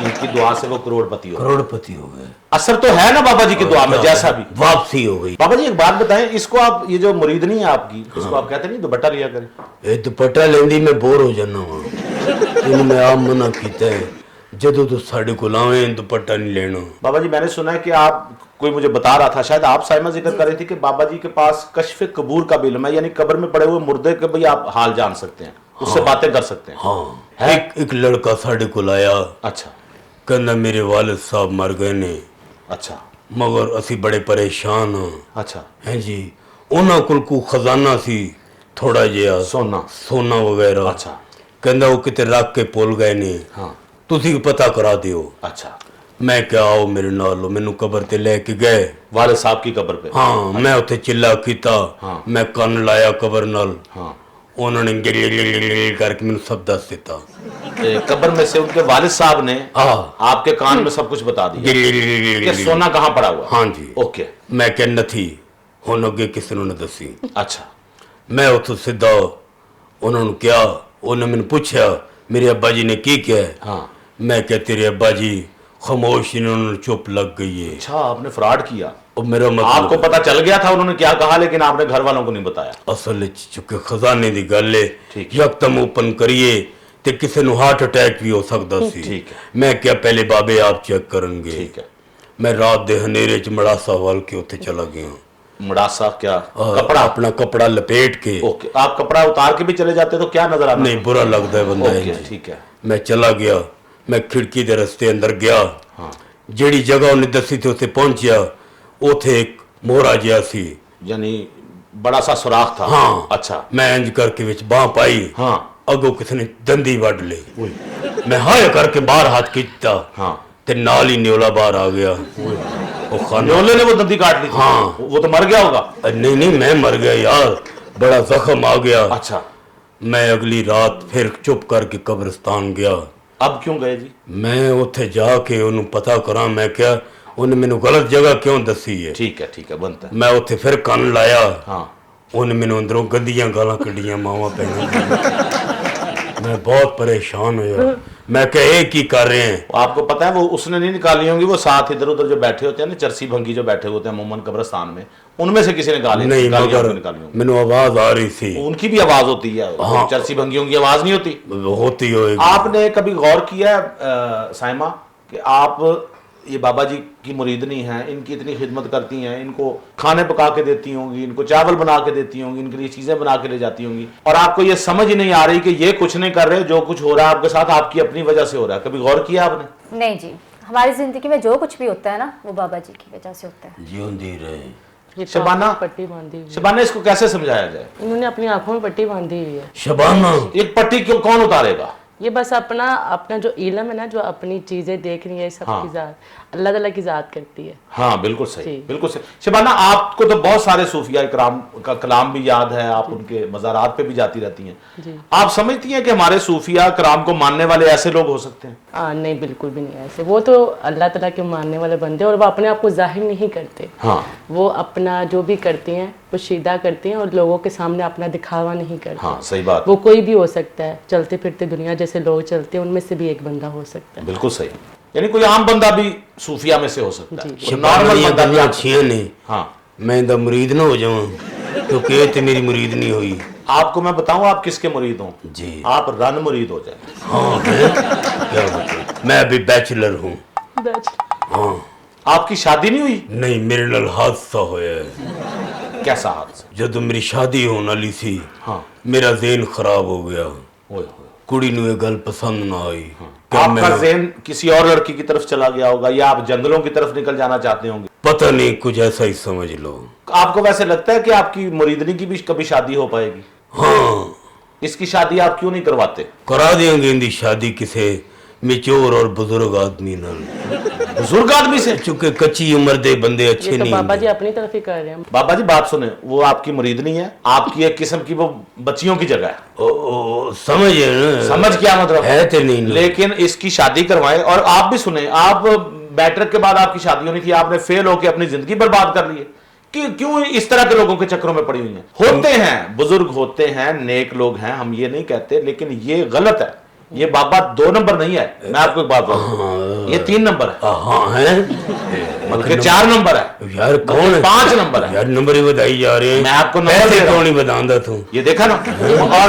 इनकी दुआ से वो करोड़पति हो गए। करोड़पति हो गए। असर तो है ना बाबा जी की दुआ में, जैसा भी। वापसी हो गई। बाबा जी एक बात बताएं, इसको आप, ये जो मुरीद नहीं है आपकी, इसको आप कहते नहीं दुपट्टा लिया करें? ये दुपट्टा लेंदी मैं बोर हो जाना वा। इन मैं आप मना कीता है, जदों तो साढ़े को लावे दुपट्टा नहीं लेना। बाबा जी मैंने सुना है कि आप, कोई मुझे बता रहा था, शायद आप साइमा जिक्र कर रही थी कि बाबा जी के पास कश्फ कबूर का भी इल्म है, यानी कब्र में पड़े हुए मुर्दे के भी आप हाल जान सकते हैं, उससे बातें कर सकते हैं। हाँ, एक लड़का साढ़े को लाया, अच्छा कहना मेरे वालिद साहब मर गए ने, अच्छा मगर असी बड़े परेशान हाँ। अच्छा। हैं जी, उन्होंने कुल को खजाना सी थोड़ा जिहा सोना वगैरह। अच्छा। कहना वो किते रख के भुल गए ने, हाँ। तुसी पता करा दियो। अच्छा। मैं क्या आओ मेरे नाल, मैनू कबर ते लेके गए, वालिद साहब की कब्र पे। हाँ, मैं उत्थे चिल्ला कीता। हाँ। मैं कन लाया कबर नाल। हाँ। उन्होंने गिल करके मैनू सब दस दिता। कब्र में से उनके वालिद साहब ने हाँ, आपके कान में सब कुछ बता दिया कि सोना कहाँ पड़ा हुआ? हाँ जी। ओके। मैं क्या नथी हुन अगे किसी ने दसी। अच्छा। मैं उतो सीधा उन्होंने क्या, उन्होंने मैंने पूछा मेरे अब्बा जी ने की किया है? हाँ। मैं क्या तेरे अब्बा जी खामोश, इन्होंने चुप लग गई है। अच्छा, आपने फ्रॉड किया? और मेरा मतलब आपको पता चल गया था उन्होंने क्या कहा, लेकिन आपने घर वालों को नहीं बताया? असल चुके खजाने की गल है, ठीक। यकदम ओपन करिए ते किसी ਨੂੰ हार्ट अटैक भी हो सकता सी। ठीक है। मैं क्या पहले बाबे आप चेक करेंगे। ठीक है। मैं रात दे हनेरे च मड़ासा वाल के उत्ते चला गया। मुड़ासा क्या? कपड़ा, अपना कपड़ा लपेट के। ओके। आप कपड़ा उतार के भी चले जाते तो क्या नजर आता? नहीं, बुरा लगता है बंदा। ओके, ठीक है। मैं चला गया, मैं खिड़की दे रस्ते अंदर गया। हाँ। जेड़ी जगह उन्हें दसी थी उत्थे पहुंचिया, उथे एक मोहरा जिहा सी, यानी बड़ा सा सुराख था। हाँ। अच्छा। मैं इंज करके विच बांह पाई। हाँ। अगो किसी ने दंदी वड ली। मैं हाय करके बाहर हाथ खींचता। हाँ। ते नाल ही न्योला बाहर आ गया। वो खाना न्योले ने वो दंदी काट ली थी? हाँ। वो तो मर गया होगा। नहीं नहीं, मैं मर गया यार, बड़ा जख्म आ गया। अच्छा। मैं अगली रात फिर चुप करके कब्रिस्तान गया। अब क्यों गए जी? मैं उत्थे जाके उन्हें पता करा, मैं क्या उन्हें मैनू गलत जगह क्यों दसी है। ठीक है, बनता है। मैं उत्थे फिर कन लाया। हाँ। उन्हें मैनू अंदरों गंदियां गालां कढ़ियां, मावां पैणा। मैं बहुत परेशान हुआ। मैं क्या एक ही कर रहे हैं। आपको पता है वो उसने नहीं निकाली होंगी, वो साथ इधर उधर जो बैठे होते हैं ना, चरसी भंगी जो बैठे होते हैं अमूमन कब्रिस्तान में, उनमें से किसी ने गाली नहीं, मगर निकाली होंगी। मैनू आवाज आ रही थी। उनकी भी आवाज होती है। हाँ। चरसी भंगियों की आवाज नहीं होती? होती होगी। आपने कभी गौर किया साइमा कि आप ये बाबा जी की मुरीद नहीं है, इनकी इतनी खिदमत करती हैं, इनको खाने पका के देती होंगी, इनको चावल बना के देती होंगी, इनके लिए चीजें बना के ले जाती होंगी, और आपको ये समझ ही नहीं आ रही कि ये कुछ नहीं कर रहे, जो कुछ हो रहा है आपके साथ आपकी अपनी वजह से हो रहा है? कभी गौर किया आपने? नहीं जी, हमारी जिंदगी में जो कुछ भी होता है ना, वो बाबा जी की वजह से होता है। जिंदी रहे। ये तो शबाना, आंखों में पट्टी बांधी हुई है। शबाना, इसको कैसे समझाया जाए? इन्होंने अपनी आंखों में पट्टी बांधी हुई है। शबाना, एक पट्टी क्यों, कौन उतारेगा? ये बस अपना अपना जो इल्म है ना, जो अपनी चीजें देख रही है, सबकी हाँ। जात अल्लाह ताला की जात करती है। हाँ, बिल्कुल सही, जी। बिल्कुल सही। शबाना, आपको तो बहुत सारे सूफिया कराम का कलाम भी याद है, आप उनके मज़ारात पे भी जाती रहती हैं। जी। आप समझती हैं कि हमारे सूफिया कराम को मानने वाले ऐसे लोग हो सकते हैं? नहीं, बिल्कुल भी नहीं ऐसे। वो तो अल्लाह ताला के मानने वाले बंदे, और वो अपने आप को जाहिर नहीं करते। हाँ। वो अपना जो भी करती हैं वो शीदा करती हैं, और लोगों के सामने अपना दिखावा नहीं करते। हाँ, सही बात। वो कोई भी हो सकता है, चलते फिरते दुनिया जैसे लोग चलते हैं, उनमें से भी एक बंदा हो सकता है। बिल्कुल सही। यानी कोई आम बंदा भी सूफिया में से हो सकता है, कोई नॉर्मल नॉर्मल बंदा भी गल्लां आ सकता छियां ने है। हाँ, मैं इंदा मुरीद ना हो जावां क्योंकि ये ते मेरी मुरीद नहीं हुई। आपको मैं बताऊं आप किसके मुरीद हो? जी आप रन मुरीद हो जाए। हाँ है? क्या बताऊं, मैं अभी बैचलर हूँ। हाँ आपकी शादी नहीं हुई? नहीं, मेरे नाल हादसा होया है। कैसा हादसा? जदों मेरी शादी होने वाली सी, हाँ। मेरा ज़हन खराब हो गया। ओए होए। कुड़ी नूं ये गल पसंद ना आई। क्या आपका मैं- ज़हन किसी और लड़की की तरफ चला गया होगा, या आप जंगलों की तरफ निकल जाना चाहते होंगे। पता नहीं, कुछ ऐसा ही समझ लो। आपको वैसे लगता है कि आपकी मुरीदनी की भी कभी शादी हो पाएगी? हाँ, इसकी शादी आप क्यों नहीं करवाते? करा देंगे इनकी शादी किसे मिच्योर और बुजुर्ग आदमी नाल, बुजुर्ग आदमी से। चूंकि कच्ची उम्र दे बंदे अच्छे ये तो नहीं बाबा होंदे। जी अपनी तरफ ही कर रहे हैं। बाबा जी बात सुने, वो आपकी मुरीदनी है, आपकी एक किस्म की वो बच्चियों की जगह है। समझ है ना? समझ क्या मतलब है तो नहीं ना। लेकिन इसकी शादी करवाएं। और आप भी सुने, आप मैट्रिक के बाद आपकी शादी होनी थी, आपने फेल होकर अपनी जिंदगी बर्बाद कर ली है। कि क्यों इस तरह के लोगों के चक्रों में पड़ी हुई हैं? होते हैं, बुजुर्ग होते हैं, नेक लोग हैं, हम ये नहीं कहते, लेकिन ये गलत है। ये बाबा 2 नंबर नहीं है, मैं आपको एक बात बताऊं, ये 3 नंबर है, हाँ है, बल्कि 4 नंबर है, यार कौन है? 5 नंबर है। यार नंबर ही बताई जा रहे हैं। मैं आपको नंबर पैसे दे रहा हूं। कौन ही बतांदा तू? ये देखा ना। और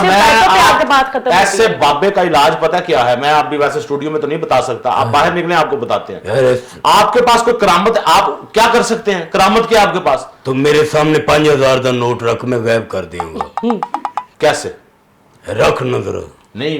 पैसों पे आके बात खत्म होती ऐसे है। बाबे का इलाज पता क्या है? मैं आप भी वैसे स्टूडियो में तो नहीं बता सकता, आप बाहर निकले आपको बताते हैं। यार आपके पास कोई करामत, आप क्या कर सकते हैं? करामत क्या है आपके पास? तुम मेरे सामने 5000 का नोट रख, मैं गायब कर दूंगा। कैसे? रख नजर। नहीं,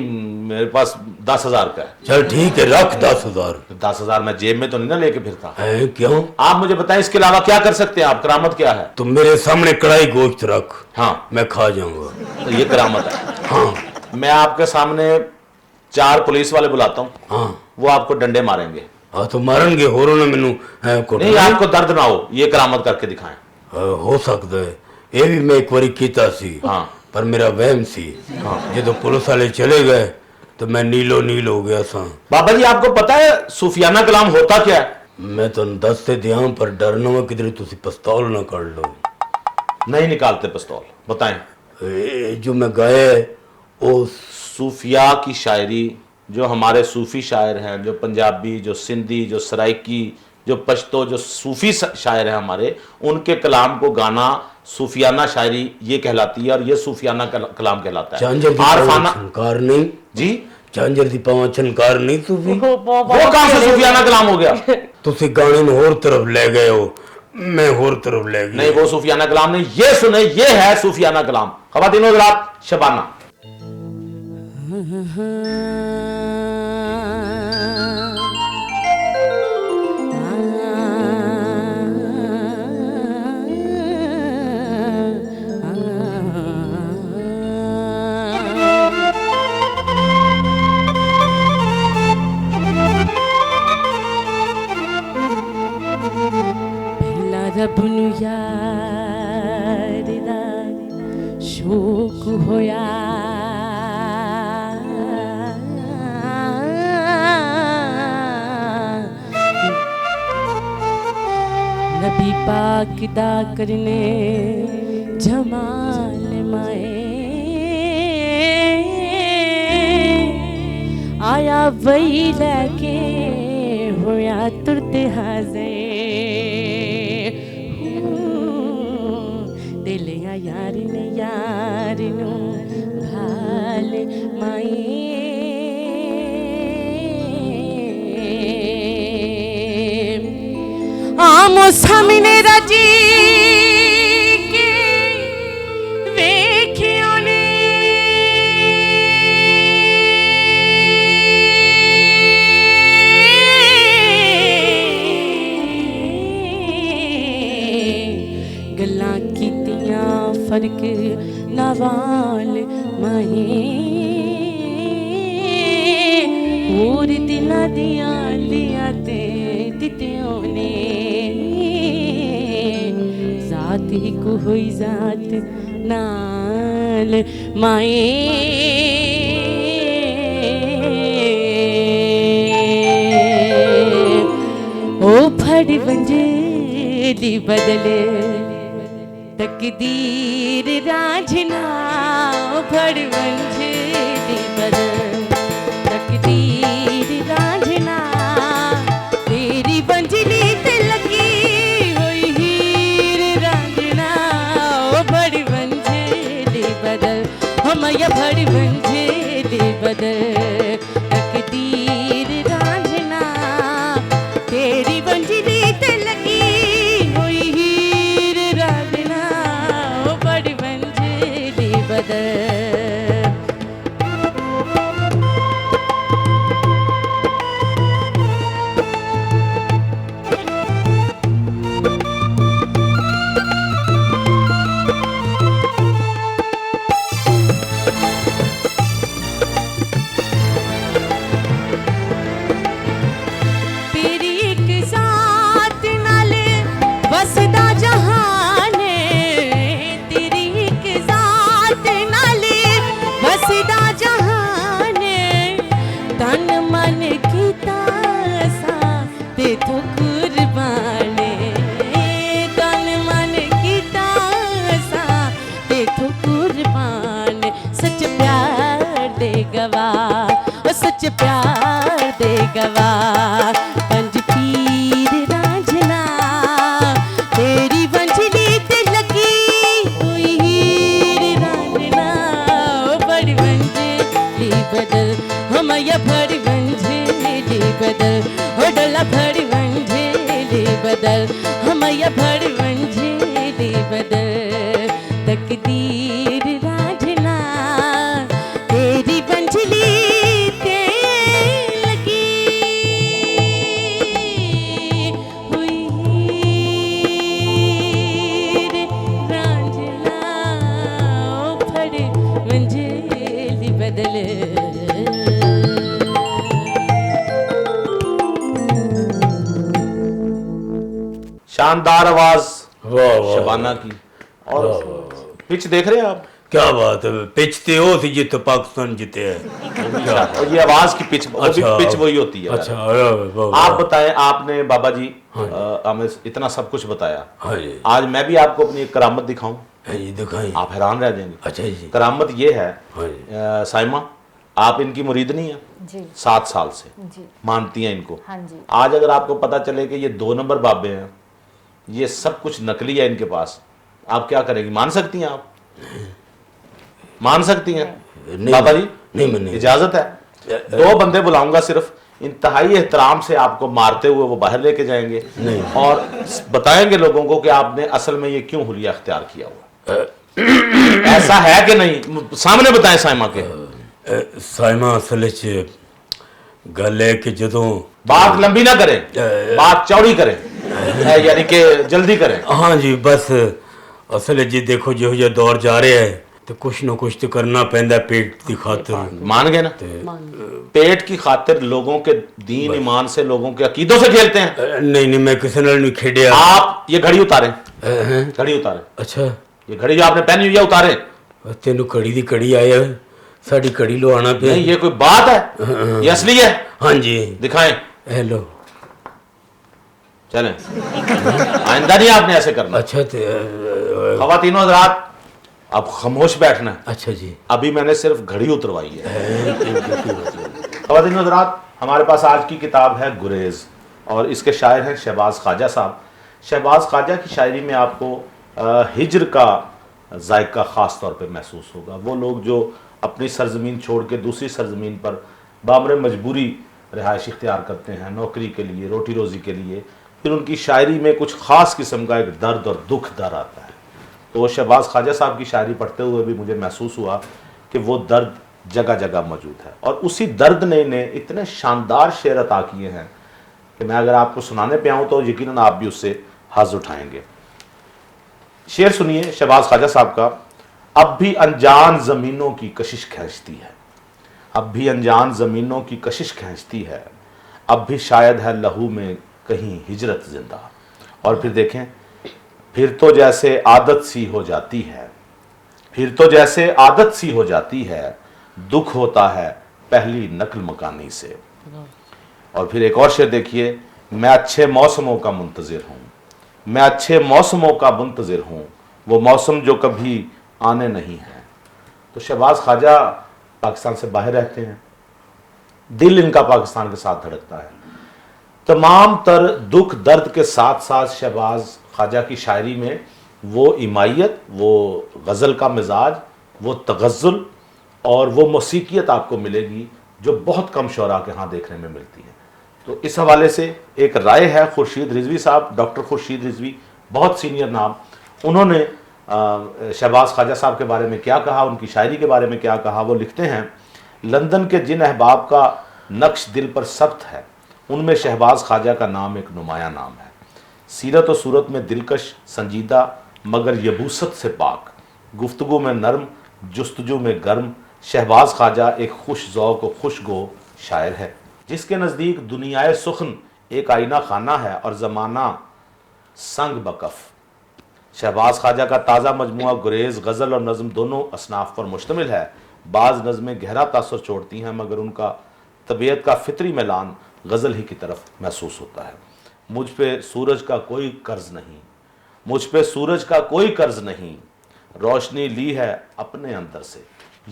मेरे पास 10,000 का है। चल ठीक है, रख 10,000। 10,000 मैं जेब में तो नहीं ना लेके फिरता। है क्यों? आप मुझे बताएं, इसके अलावा क्या कर सकते हैं आप? करामत क्या है? तुम मेरे सामने कढ़ाई गोश्त रख, हाँ, मैं खा जाऊंगा। तो ये करामत है। हाँ मैं आपके सामने 4 पुलिस वाले बुलाता हूँ, हाँ वो आपको डंडे मारेंगे। हाँ, तो मारनगे होरों ने मैनू है कुटना। नहीं, आपको दर्द ना हो, ये करामत करके दिखाएं। हो सकता है, ये भी मैं एक बारी कीता सी। हाँ। पर मेरा वहम सी। जो पुलिस वाले चले गए तो मैं नीलो नील हो गया सा। बाबा जी आपको पता है सूफियाना कलाम होता क्या है? मैं तो दस से ध्यान पर डरना वा किधर तुसी पिस्तौल ना कर लो। नहीं निकालते पिस्तौल, बताएं। जो मैं गाया वो सूफिया की शायरी, जो हमारे सूफी शायर हैं, जो पंजाबी, जो सिंधी, जो सराइकी, जो पश्तो, जो सूफी शायर हैं हमारे, उनके कलाम को गाना सूफियाना शायरी ये कहलाती है, और ये सूफियाना कलाम कहलाता है। झांझर दी आरफाना छनकार नहीं जी, झांझर दी पावा छनकार नहीं सूफी। वो कहां से सूफियाना कलाम हो गया? तुसी गाने में होर तरफ ले गए हो, मैं होर तरफ ले गया। नहीं, वो सूफियाना कलाम नहीं, ये सुने, ये है सूफियाना कलाम। खवातीन हज़रात, शबाना। ਪਹਿਲਾ ਰੱਬ ਨੂੰ ਯਾਰ ਦਾ ਸ਼ੌਕ ਹੋਇਆ ਨਬੀ ਪਾਕ ਦਾ ਕਰਨੇ ਜਮਾਲ ਮਾਏ ਆਇਆ ਵਈ ਲੈ ਕੇ ਹੋਇਆ ਤੁਰਤੇ ਹਾਜ਼ੇ ਦਿਲਿਆ ਯਾਰ ਨੂੰ ਭਾਲ ਮਾਏ ਆਮੋ ਸਾਹਮਣੇ ਰਾਜੀ ਕੇ ਵੇਖਿਓ ਨੇ ਗੱਲਾਂ ਕੀਤੀਆਂ ਫਰਕ ਨਵਾਲ ਮਾਹੀ ਹੋਰ ਦਿਲਾਂ ਦੀਆਂ ਲਿਆ ਤੇ ਦਿੱਤਿਓ ਨੇ ਜ਼ਾਤ ਹੀ ਕੋਈ ਜ਼ਾਤ ਨਾਲ ਮਾਏ ओ फड़ वंजेली बदले तकदीर रांझना ओ फड़ वंजेली बदले तकदीर रांझना बदल हम या भरी मंजिली बदल तकदीर रांझना तेरी मंजिली ते लगी हुई हीर रांझना ओ बड़ी मंजिली बदल तेरी एक साथ नाले बसदा जहान तेरी एक साथ नाले बसदा जहान तन मन कीता सा ते तो कुर्बान तन मन कीता सा ते तो कुर्बान सच प्यार दे गवाह ओ सच प्यार दे गवाह पंज पीर रांझना तेरी मंजिली ते लगी हुई हीर रांझना ओ बड़ी मंजिली बदल हम या भरी मंजिली बदल ओ डोला भरी मंजिली बदल हम या भरी मंजिली बदल तकदीर रांझना तेरी मंजिली ते लगी हुई हीर रांझना ओ भरी मंजिली बदल शानदार आवाज वाह वाह शबाना की। और पिच देख रहे हैं आप, क्या बात है, पिच ते हो थी जित पाकिस्तान जीते है। क्या और ये आवाज की पिच, वो भी पिच वही होती है। अच्छा आप बताएं, आपने बाबा जी हमें इतना सब कुछ बताया, हाँ जी आज मैं भी आपको अपनी एक करामत दिखाऊं, हाँ जी दिखाई। आप हैरान रह जाएंगे। अच्छा जी करामत ये है, हाँ जी साइमा आप इनकी मुरीदनी है जी 7 साल से, जी मानती हैं इनको। हाँ जी आज अगर आपको पता चले कि ये 2 नंबर बाबे हैं, ये सब कुछ नकली है इनके पास, आप क्या करेंगी? मान सकती हैं आप? मान सकती हैं नहीं, बाबा जी? नहीं मैं नहीं। इजाजत है? 2 बंदे बुलाऊंगा, सिर्फ इंतहाई एहतराम से आपको मारते हुए वो बाहर लेके जाएंगे नहीं। और बताएंगे लोगों को कि आपने असल में ये क्यों हुलिया अख्तियार किया हुआ। ऐसा है कि नहीं? सामने बताएं साइमा के। साइमा असल च गल है कि जदों बात लंबी ना करें, बात चौड़ी करें, यानी कि जल्दी करें। हाँ जी बस असल जी देखो जो ये दौर जा रहा है तो कुछ ना कुछ तो करना पैंदा पेट की खातिर। मान गए ना? पेट की खातिर लोगों के दीन ईमान से, लोगों के अकीदों से खेलते हैं। नहीं नहीं मैं किसी नाल नहीं खेड़िया। आप ये घड़ी उतारें, घड़ी उतारें, अच्छा ये घड़ी जो आपने पहनी हुई है उतारें। तेनू कड़ी दी कड़ी आया साड़ी कड़ी लो आना पे। नहीं ये कोई बात है? ये असली है? हाँ जी दिखाएं। हेलो चलें, आइंदा नहीं आपने ऐसे करना। अच्छा खवातीनो हज़रात अब खामोश बैठना है। अच्छा जी अभी मैंने सिर्फ घड़ी उतरवाई है। खवातीनो हज़रात, हमारे पास आज की किताब है गुरेज और इसके शायर हैं शहबाज ख्वाजा साहब। शहबाज ख्वाजा की शायरी में आपको हिज्र का जायका ख़ास तौर पे महसूस होगा। वो लोग जो अपनी सरजमीन छोड़ के दूसरी सरजमीन पर बामर मजबूरी रिहाइश इख्तियार करते हैं नौकरी के लिए, रोटी रोज़ी के लिए, फिर उनकी शायरी में कुछ ख़ास किस्म का एक दर्द और दुख दर आता है। तो शहबाज ख्वाजा साहब की शायरी पढ़ते हुए भी मुझे महसूस हुआ कि वो दर्द जगह जगह मौजूद है और उसी दर्द ने इन्हें इतने शानदार शेर अता किए हैं कि मैं अगर आपको सुनाने पे आऊँ तो यकीनन आप भी उससे हाथ उठाएंगे। शेर सुनिए शहबाज ख्वाजा साहब का। अब भी अनजान ज़मीनों की कशिश खींचती है, अब भी अनजान ज़मीनों की कशिश खींचती है, अब भी शायद है लहू में कहीं हिजरत जिंदा। और फिर देखें, फिर तो जैसे आदत सी हो जाती है, फिर तो जैसे आदत सी हो जाती है, दुख होता है पहली नकल मकानी से। और फिर एक और शेर देखिए, मैं अच्छे मौसमों का मुंतज़िर हूँ, मैं अच्छे मौसमों का मुंतज़िर हूँ, वो मौसम जो कभी आने नहीं है। तो शहबाज ख्वाजा पाकिस्तान से बाहर रहते हैं, दिल इनका पाकिस्तान के साथ धड़कता है। तमाम तर दुख दर्द के साथ साथ शहबाज ख्वाजा की शायरी में वो इमायत, वो गज़ल का मिजाज वो तगज़्ज़ुल और वो मौसीकियत आपको मिलेगी जो बहुत कम शोरा के यहाँ देखने में मिलती है। तो इस हवाले से एक राय है खुर्शीद रिजवी साहब, डॉक्टर खुर्शीद रिजवी, बहुत सीनियर नाम, उन्होंने शहबाज ख्वाजा साहब के बारे में क्या कहा, उनकी शायरी के बारे में क्या कहा। वो लिखते हैं, लंदन के जिन अहबाब का नक्श दिल पर सख्त है, उनमें शहबाज ख्वाजा का नाम एक नुमाया नाम है। सीरत और सूरत में दिलकश संजीदा मगर यबूसत से पाक, गुफ्तगू में नरम जुस्तजू में गर्म, शहबाज ख्वाजा एक खुश ज़ौक़ व खुशगो शायर है, जिसके नज़दीक दुनियाए सुखन एक आईना खाना है और ज़माना संग बकफ। शहबाज ख्वाजा का ताज़ा मजमुआ गुरेज गज़ल और नज़म दोनों असनाफ पर मुश्तमिल है। बाज़ नज़में गहरा तासुर छोड़ती हैं मगर उनका तबीयत का फितरी मैलान गज़ल ही की तरफ महसूस होता है। मुझ पे सूरज का कोई कर्ज नहीं, मुझ पे सूरज का कोई कर्ज नहीं, रोशनी ली है अपने अंदर से।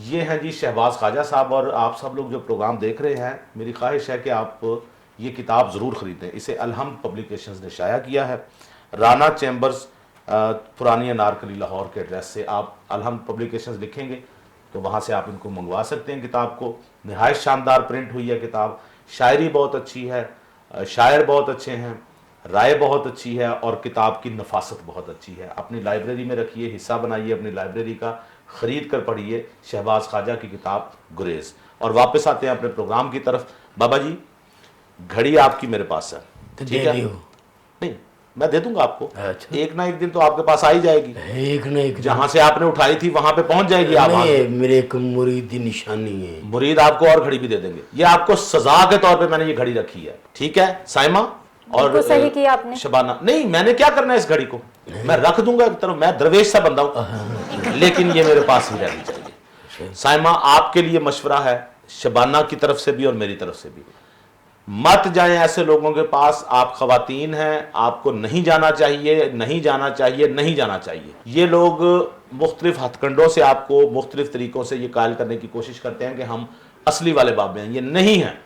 ये हैं जी शहबाज ख्वाजा साहब। और आप सब लोग जो प्रोग्राम देख रहे हैं, मेरी ख्वाहिश है कि आप ये किताब ज़रूर ख़रीदें। इसे अलहम्द पब्लिकेशंस ने शाया किया है। राना चैम्बर्स, पुरानी अनारकली लाहौर के एड्रेस से आप अलहम्द पब्लिकेशंस लिखेंगे तो वहाँ से आप इनको मंगवा सकते हैं। किताब को नहायत शानदार प्रिंट हुई है किताब, शायरी बहुत अच्छी है, शायर बहुत अच्छे हैं, राय बहुत अच्छी है और किताब की नफासत बहुत अच्छी है। अपनी लाइब्रेरी में रखिए, हिस्सा बनाइए अपनी लाइब्रेरी का, ख़रीद कर पढ़िए शहबाज ख्वाजा की किताब गुरेज। और वापस आते हैं अपने प्रोग्राम की तरफ। बाबा जी, घड़ी आपकी मेरे पास है, तो ठीक दे है? दियो। नहीं, मैं दे दूंगा आपको। अच्छा। एक ना एक दिन तो आपके पास आ ही जाएगी, एक न एक जहां से आपने उठाई थी वहां पे पहुंच जाएगी। आप नहीं, मेरे एक मुरीदी निशानी है। मुरीद आपको और घड़ी भी दे देंगे। ये आपको सजा के तौर पे मैंने ये घड़ी रखी है, ठीक है साइमा? और बिल्कुल सही किया आपने। शबाना, नहीं मैंने क्या करना है इस घड़ी को, मैं रख दूंगा एक तरफ, मैं दरवेश सा बंदा हूं, लेकिन ये मेरे पास ही रहनी चाहिए। साइमा, आपके लिए मशवरा है, शबाना की तरफ से भी और मेरी तरफ से भी, मत जाएं ऐसे लोगों के पास। आप खवातीन हैं, आपको नहीं जाना चाहिए, नहीं जाना चाहिए, नहीं जाना चाहिए। ये लोग मुख्तलिफ हथकंडों से आपको मुख्तलिफ तरीकों से ये कायल करने की कोशिश करते हैं कि हम असली वाले बाबे हैं। ये नहीं है,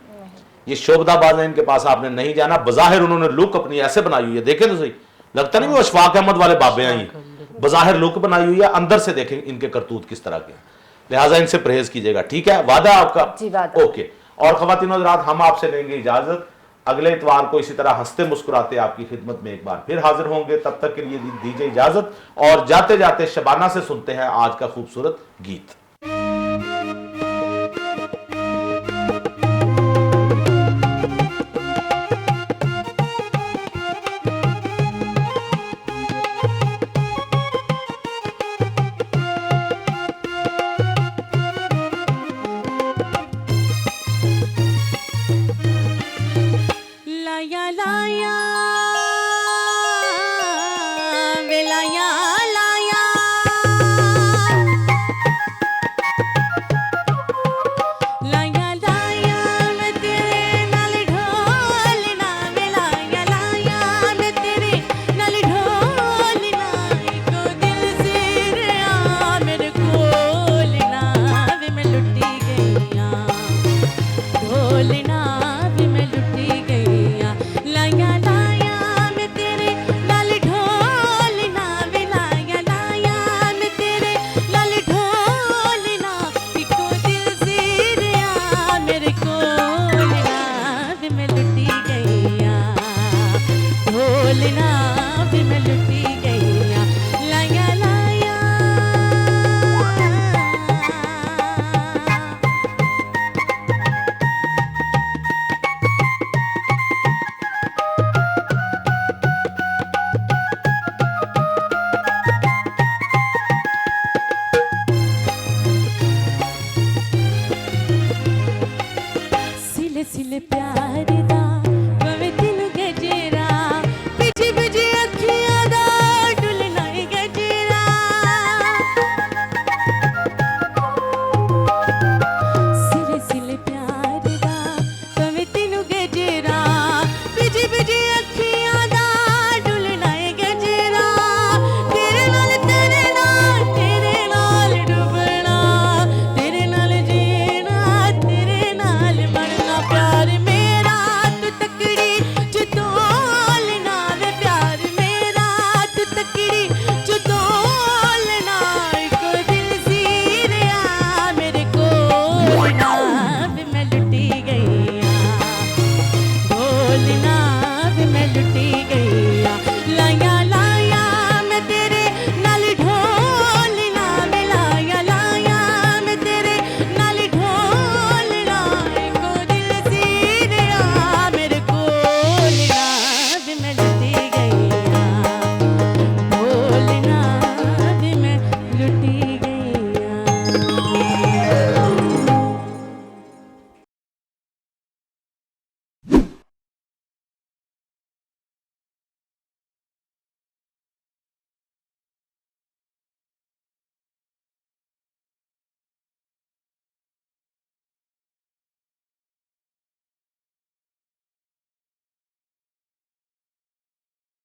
ये शोबदाबाज हैं, इनके पास आपने नहीं जाना। बज़ाहिर उन्होंने लुक अपनी ऐसे बनाई हुई है, देखें तो सही, लगता नहीं वो अशफाक अहमद वाले बाबे हैं। ये बज़ाहिर लुक बनाई हुई है, अंदर से देखें इनके करतूत किस तरह के हैं। लिहाजा इनसे परहेज कीजिएगा, ठीक है? वादा आपका? जी, वादा। ओके। और ख़वातीन और हज़रात, हम आपसे लेंगे इजाज़त। अगले इतवार को इसी तरह हंसते मुस्कुराते आपकी खिदमत में एक बार फिर हाजिर होंगे। तब तक के लिए दीजिए इजाज़त और जाते जाते शबाना से सुनते हैं आज का खूबसूरत गीत।